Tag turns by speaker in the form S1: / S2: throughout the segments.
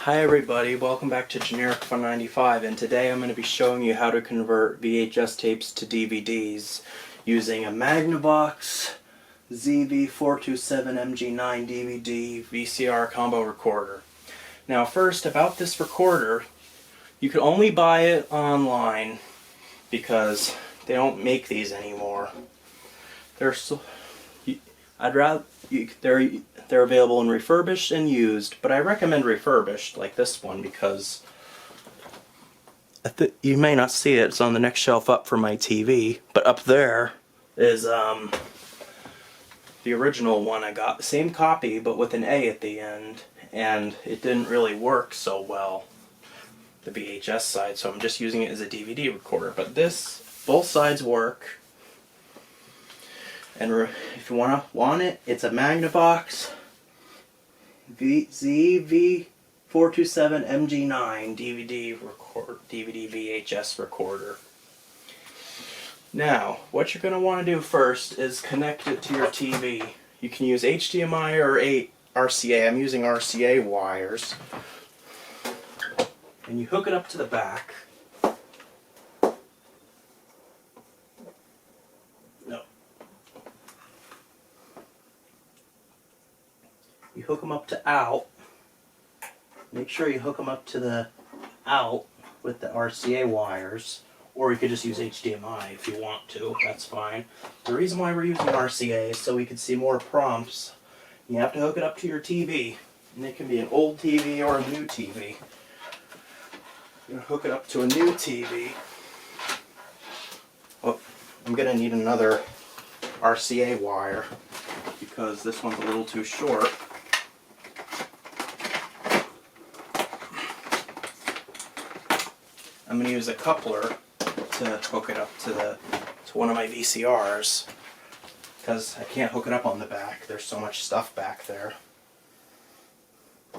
S1: Hi everybody, welcome back to Generic Fun 95, and today I'm going to be showing you how to convert VHS tapes to DVDs using a Magnavox ZV427MG9 DVD VCR combo recorder. Now first, about this recorder, you can only buy it online because they don't make these anymore. They're available in refurbished and used, but I recommend refurbished, like this one, because you may not see it. It's on the next shelf up from my TV, but up there is the original one I got. Same copy, but with an A at the end, and it didn't really work so well, the VHS side, so I'm just using it as a DVD recorder. But this, both sides work. And if you want it, it's a Magnavox ZV427MG9 DVD VHS recorder. Now, what you're going to want to do first is connect it to your TV. You can use HDMI or RCA. I'm using RCA wires. And you hook it up to the back. You hook them up to out. Make sure you hook them up to the out with the RCA wires, or you could just use HDMI if you want to. That's fine. The reason why we're using RCA is so we can see more prompts. You have to hook it up to your TV, and it can be an old TV or a new TV. You're gonna hook it up to a new TV. Oh, I'm gonna need another RCA wire because this one's a little too short. I'm going to use a coupler to hook it up to one of my VCRs because I can't hook it up on the back. There's so much stuff back there.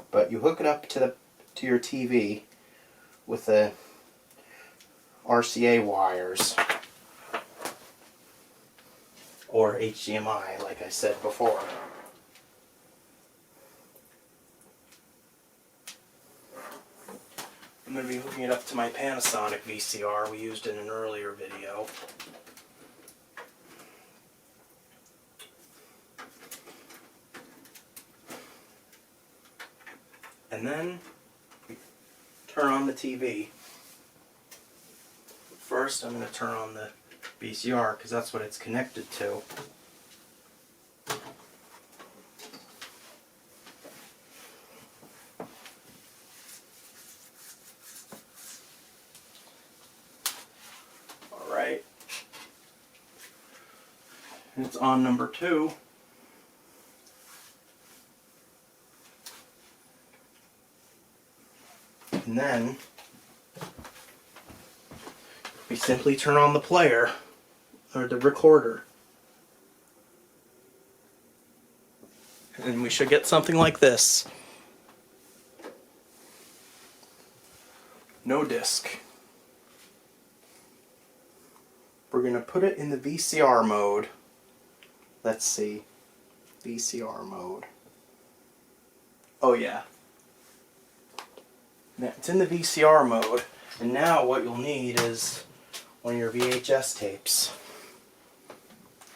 S1: But you hook it up to your TV with the RCA wires or HDMI, like I said before. I'm going to be hooking it up to my Panasonic VCR we used in an earlier video. And then turn on the TV. First I'm going to turn on the VCR because that's what it's connected to. Alright. It's on number 2. And then we simply turn on the player, or the recorder. And we should get something like this. No disc. We're going to put it in the VCR mode. Let's see. VCR mode. Oh yeah. Now, it's in the VCR mode. And now what you'll need is one of your VHS tapes.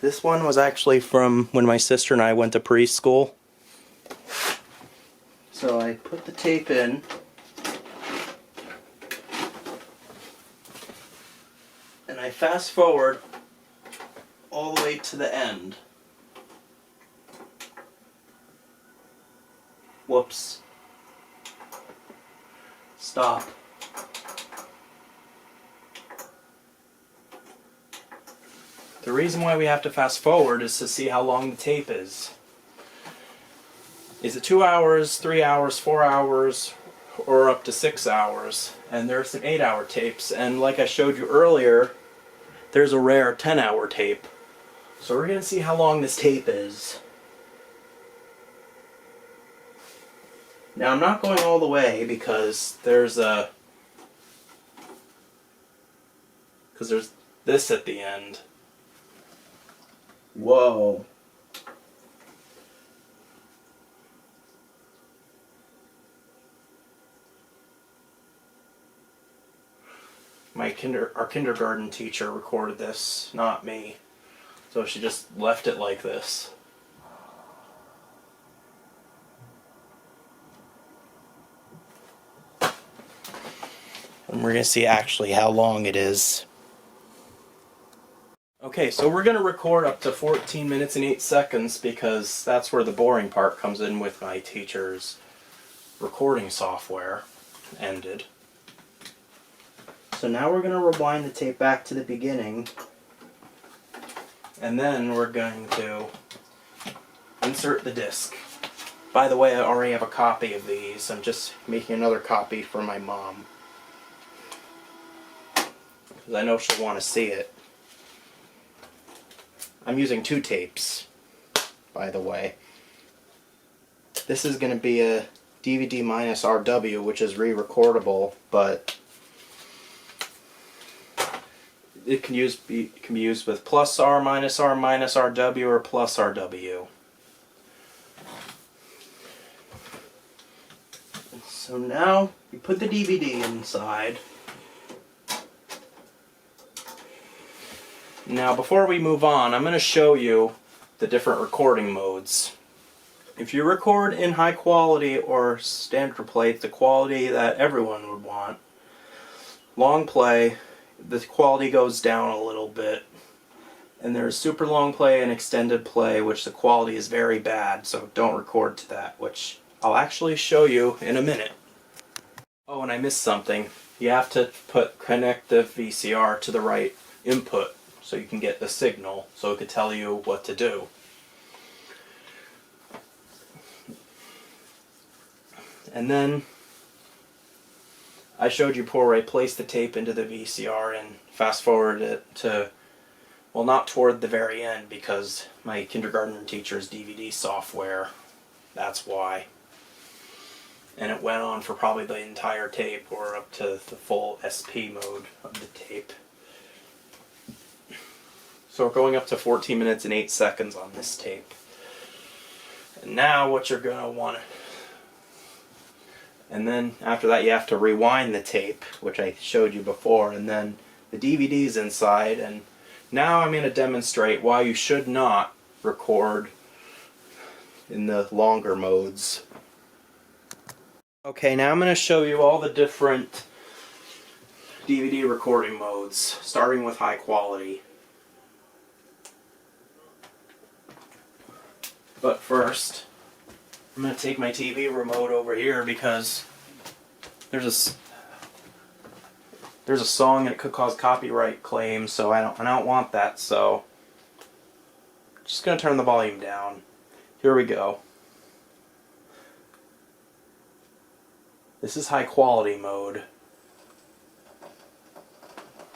S1: This one was actually from when my sister and I went to preschool. So I put the tape in. And I fast forward all the way to the end. Whoops. Stop. The reason why we have to fast forward is to see how long the tape is. Is it 2 hours, 3 hours, 4 hours, or up to 6 hours? And there's some 8-hour tapes, and like I showed you earlier, there's a rare 10-hour tape. So we're going to see how long this tape is. Now I'm not going all the way because there's this at the end. Whoa. our kindergarten teacher recorded this, not me. So she just left it like this. And we're going to see actually how long it is. Okay, so we're going to record up to 14 minutes and 8 seconds because that's where the boring part comes in with my teacher's recording software ended. So now we're going to rewind the tape back to the beginning, and then we're going to insert the disc. By the way, I already have a copy of these. I'm just making another copy for my mom, because I know she'll want to see it. I'm using 2 tapes, by the way. This is going to be a DVD minus RW, which is re-recordable, but it can be used with plus R, minus RW, or plus RW. So now you put the DVD inside. Now before we move on, I'm going to show you the different recording modes. If you record in high quality or standard play, the quality that everyone would want, long play, the quality goes down a little bit. And there's super long play and extended play, which the quality is very bad, so don't record to that, which I'll actually show you in a minute. Oh, and I missed something. You have to connect the VCR to the right input so you can get the signal, so it could tell you what to do. And then I showed you before I placed the tape into the VCR and fast forwarded it to, well, not toward the very end because my kindergarten teacher's DVD software, that's why. And it went on for probably the entire tape, or up to the full SP mode of the tape. So we're going up to 14 minutes and 8 seconds on this tape. And now what you're going to want to... And then after that you have to rewind the tape, which I showed you before, and then the DVD's inside. And now I'm going to demonstrate why you should not record in the longer modes. Okay, now I'm going to show you all the different DVD recording modes, starting with high quality. But first, I'm going to take my TV remote over here because there's a song and it could cause copyright claims, so I don't want that. So I'm just going to turn the volume down. Here we go. This is high quality mode.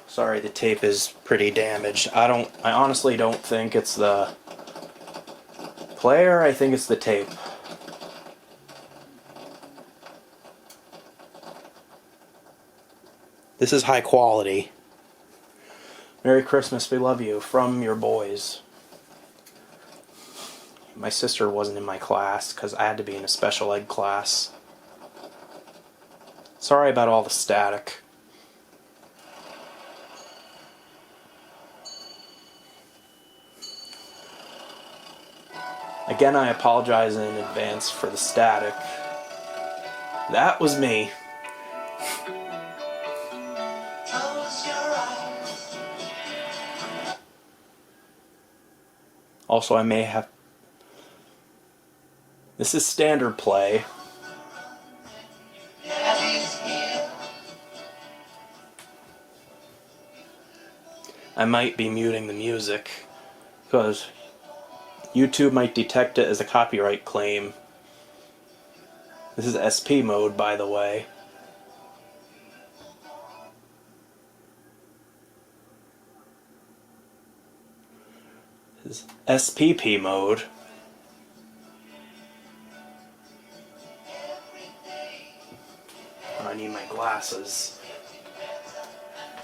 S1: Sorry, the tape is pretty damaged. I honestly don't think it's the player, I think it's the tape. This is high quality. Merry Christmas, we love you, from your boys. My sister wasn't in my class because I had to be in a special ed class. Sorry about all the static. Again, I apologize in advance for the static. That was me. Also, I may have... This is standard play. I might be muting the music because YouTube might detect it as a copyright claim. This is SP mode, by the way. This is SPP mode. I need my glasses.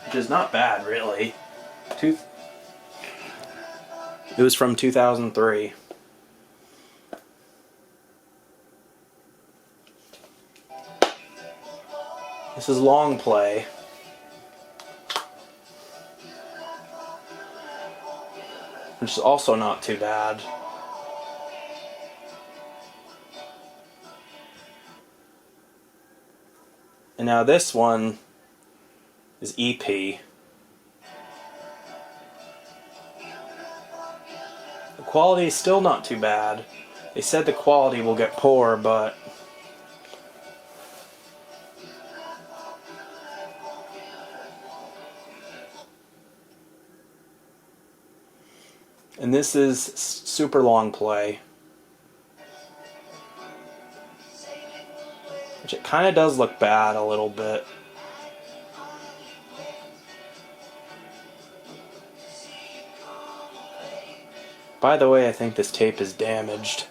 S1: Which is not bad, really. It was from 2003. This is long play. which is also not too bad. And now this one is EP. The quality is still not too bad. They said the quality will get poor, but and this is super long play, which it kind of does look bad a little bit. By the way, I think this tape is damaged.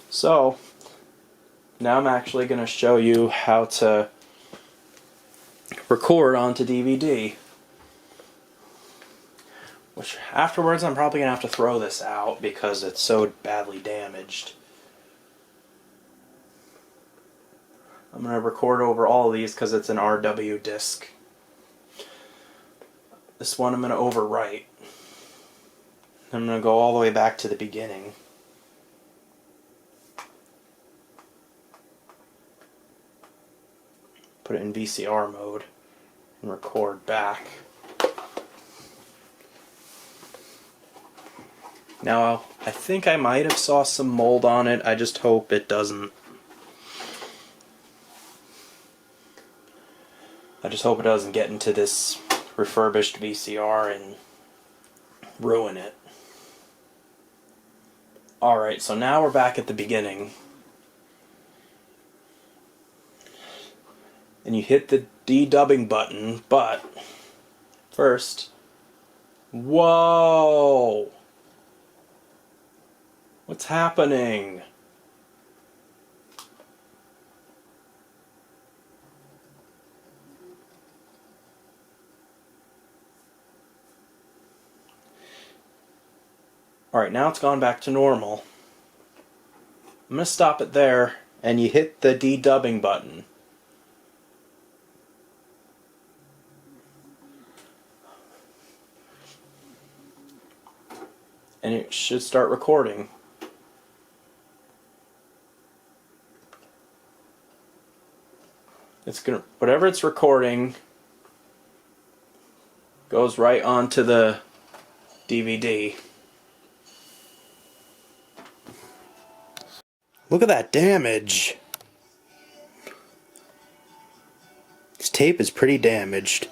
S1: So, now I'm actually going to show you how to record onto DVD. Which, afterwards, I'm probably going to have to throw this out because it's so badly damaged. I'm going to record over all of these because it's an RW disc. This one I'm going to overwrite. I'm going to go all the way back to the beginning. Put it in VCR mode and record back. Now, I think I might have saw some mold on it. I just hope it doesn't. I just hope it doesn't get into this refurbished VCR and ruin it. Alright, so now we're back at the beginning. And you hit the dedubbing button, but first, whoa! What's happening? Alright, now it's gone back to normal. I'm going to stop it there, and you hit the dedubbing button. And it should start recording. It's gonna, whatever it's recording goes right onto the DVD. Look at that damage. This tape is pretty damaged.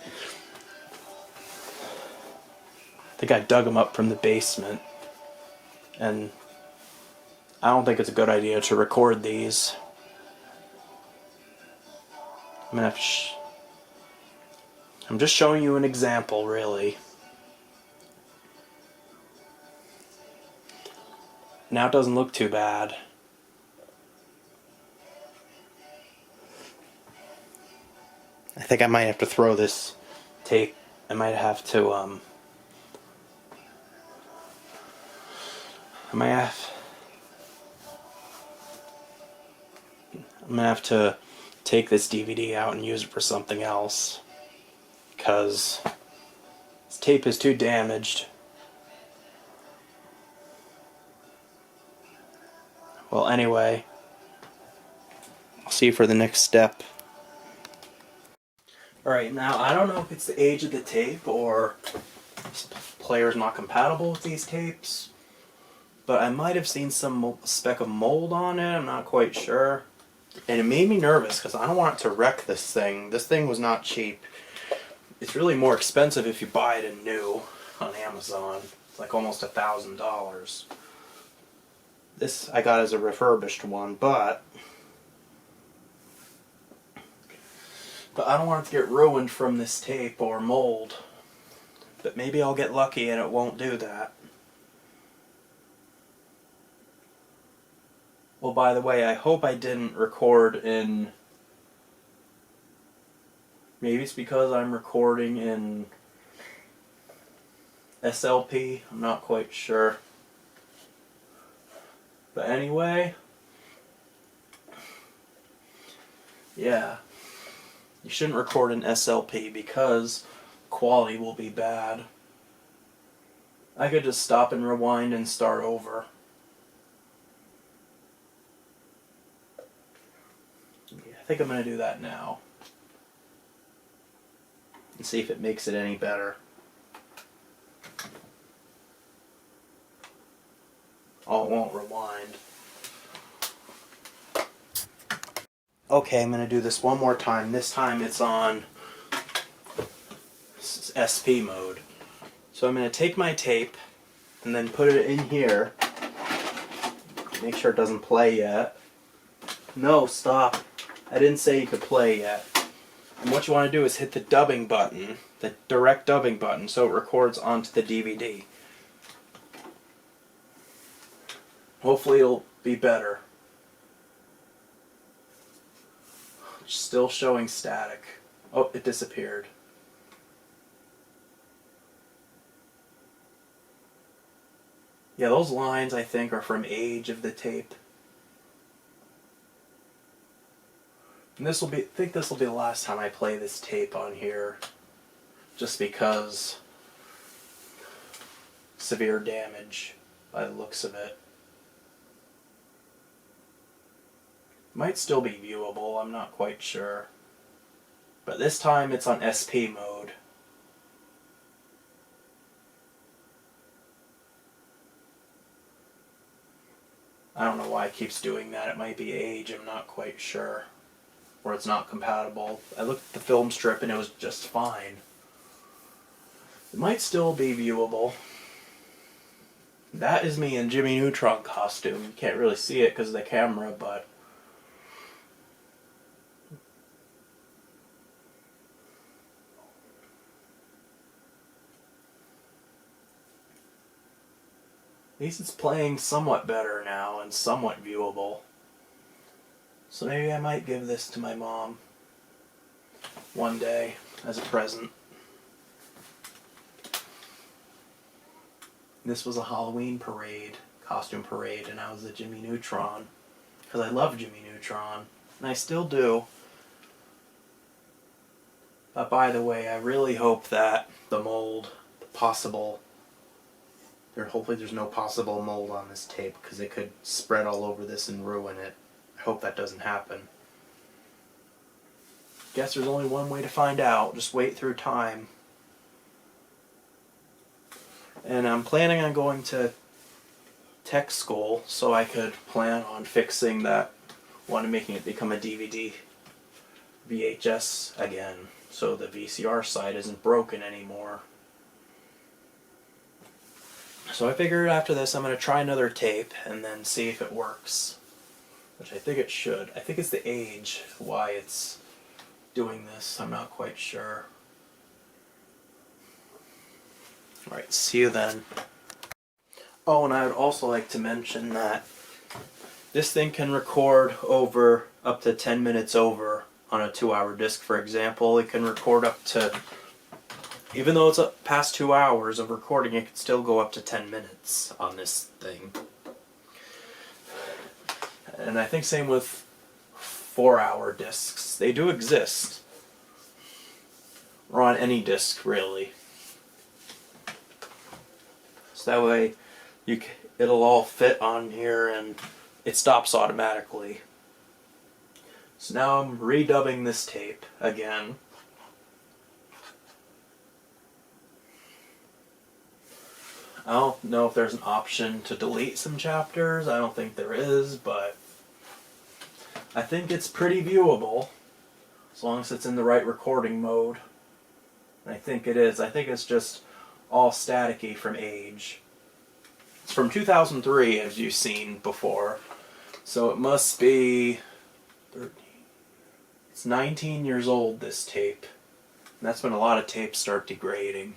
S1: I think I dug them up from the basement. And I don't think it's a good idea to record these. I'm gonna have to I'm just showing you an example, really. Now it doesn't look too bad. I think I might have to throw this tape. I might have to, I'm gonna have to take this DVD out and use it for something else, because this tape is too damaged. Well, anyway, I'll see you for the next step. Alright, now I don't know if it's the age of the tape or this player's not compatible with these tapes, but I might have seen some speck of mold on it. I'm not quite sure. And it made me nervous because I don't want it to wreck this thing. This thing was not cheap. It's really more expensive if you buy it in new on Amazon. It's like almost $1,000. This I got as a refurbished one, but I don't want it to get ruined from this tape or mold. But maybe I'll get lucky and it won't do that. Well, by the way, I hope I didn't record in... Maybe it's because I'm recording in SLP. I'm not quite sure. But anyway... Yeah. You shouldn't record an SLP because quality will be bad. I could just stop and rewind and start over. I think I'm going to do that now. And see if it makes it any better. Oh, it won't rewind. Okay, I'm going to do this one more time. This time it's on SP mode. So I'm going to take my tape and then put it in here. Make sure it doesn't play yet. No, stop. I didn't say you could play yet. And what you want to do is hit the dubbing button, the direct dubbing button, so it records onto the DVD. Hopefully it'll be better. It's still showing static. Oh, it disappeared. Yeah, those lines I think are from age of the tape. And I think this will be the last time I play this tape on here, just because severe damage by the looks of it. Might still be viewable, I'm not quite sure. But this time it's on SP mode. I don't know why it keeps doing that. It might be age, I'm not quite sure. Or it's not compatible. I looked at the film strip and it was just fine. It might still be viewable. That is me in Jimmy Neutron costume. You can't really see it because of the camera, but at least it's playing somewhat better now and somewhat viewable. So maybe I might give this to my mom one day as a present. This was a Halloween parade, costume parade, and I was a Jimmy Neutron. Because I love Jimmy Neutron, and I still do. But by the way, I really hope that the mold, hopefully there's no possible mold on this tape, because it could spread all over this and ruin it. I hope that doesn't happen. Guess there's only one way to find out. Just wait through time. And I'm planning on going to tech school so I could plan on fixing that one and making it become a DVD VHS again, so the VCR side isn't broken anymore. So I figured after this I'm going to try another tape and then see if it works. Which I think it should. I think it's the age why it's doing this. I'm not quite sure. Alright, see you then. Oh, and I would also like to mention that this thing can record over up to 10 minutes over on a 2-hour disc, for example. It can record up to, even though it's past 2 hours of recording, it can still go up to 10 minutes on this thing. And I think same with 4-hour discs. They do exist. Or on any disc, really. So that way it'll all fit on here and it stops automatically. So now I'm redubbing this tape again. I don't know if there's an option to delete some chapters. I don't think there is, but I think it's pretty viewable as long as it's in the right recording mode. And I think it is. I think it's just all staticky from age. It's from 2003, as you've seen before. So it must be 13. It's 19 years old, this tape. And that's when a lot of tapes start degrading.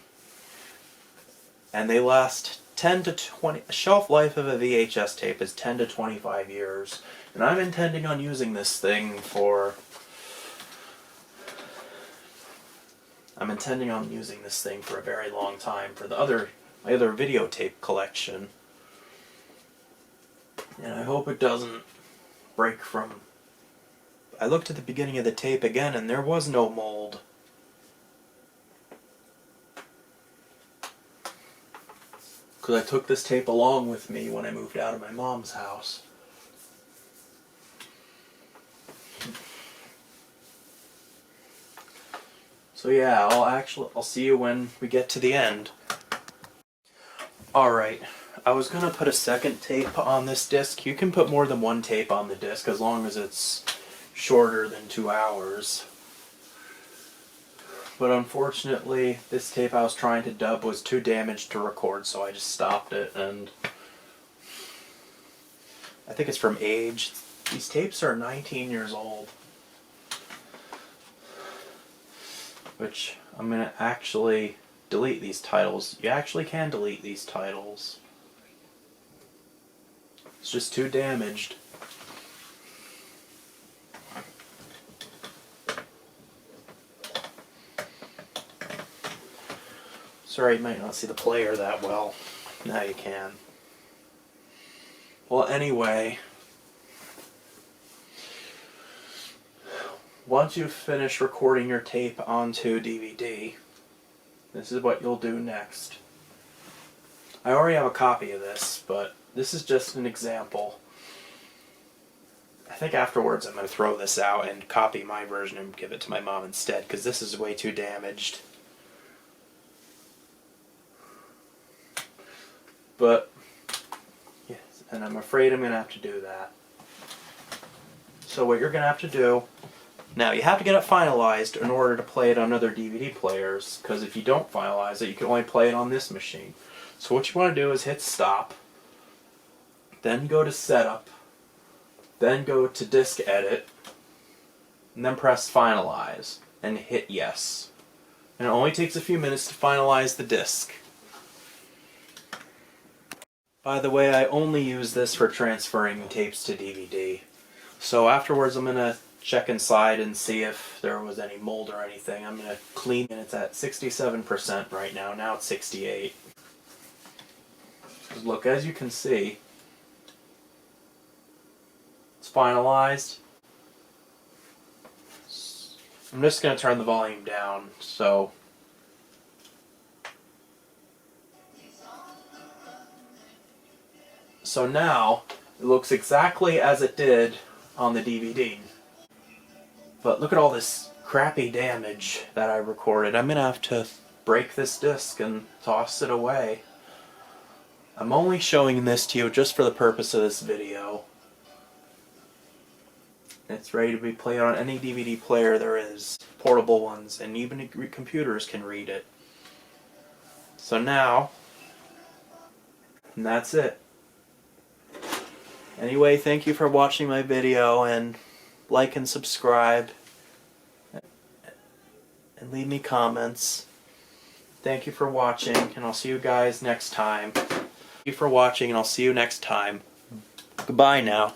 S1: And they last 10 to 20, a shelf life of a VHS tape is 10 to 25 years. And I'm intending on using this thing for, a very long time for my other videotape collection. And I hope it doesn't break from
S2: I looked at the beginning of the tape again and there was no mold. Because I took this tape along with me when I moved out of my mom's house. So yeah, I'll see you when we get to the end. Alright, I was gonna put a second tape on this disc. You can put more than one tape on the disc as long as it's shorter than 2 hours. But unfortunately, this tape I was trying to dub was too damaged to record, so I just stopped it, and I think it's from age. These tapes are 19 years old. Which, I'm going to actually delete these titles. You actually can delete these titles. It's just too damaged. Sorry, you might not see the player that well. Now you can. Well, anyway, once you finish recording your tape onto DVD, this is what you'll do next. I already have a copy of this, but this is just an example. I think afterwards I'm going to throw this out and copy my version and give it to my mom instead, because this is way too damaged. But, yes, and I'm afraid I'm going to have to do that. So what you're going to have to do, now you have to get it finalized in order to play it on other DVD players, because if you don't finalize it, you can only play it on this machine. So what you want to do is hit stop, then go to setup, then go to disk edit, and then press finalize, and hit yes. And it only takes a few minutes to finalize the disc. By the way, I only use this for transferring tapes to DVD. So afterwards I'm going to check inside and see if there was any mold or anything. I'm going to clean it. It's at 67% right now. Now it's 68%. Look, as you can see, it's finalized. I'm just going to turn the volume down, so now it looks exactly as it did on the DVD. But look at all this crappy damage that I recorded. I'm going to have to break this disc and toss it away. I'm only showing this to you just for the purpose of this video. It's ready to be played on any DVD player there is. Portable ones, and even computers can read it. So now, and that's it. Anyway, thank you for watching my video, and like and subscribe, and leave me comments. Thank you for watching, and I'll see you guys next time. Thank you for watching, and I'll see you next time. Goodbye now.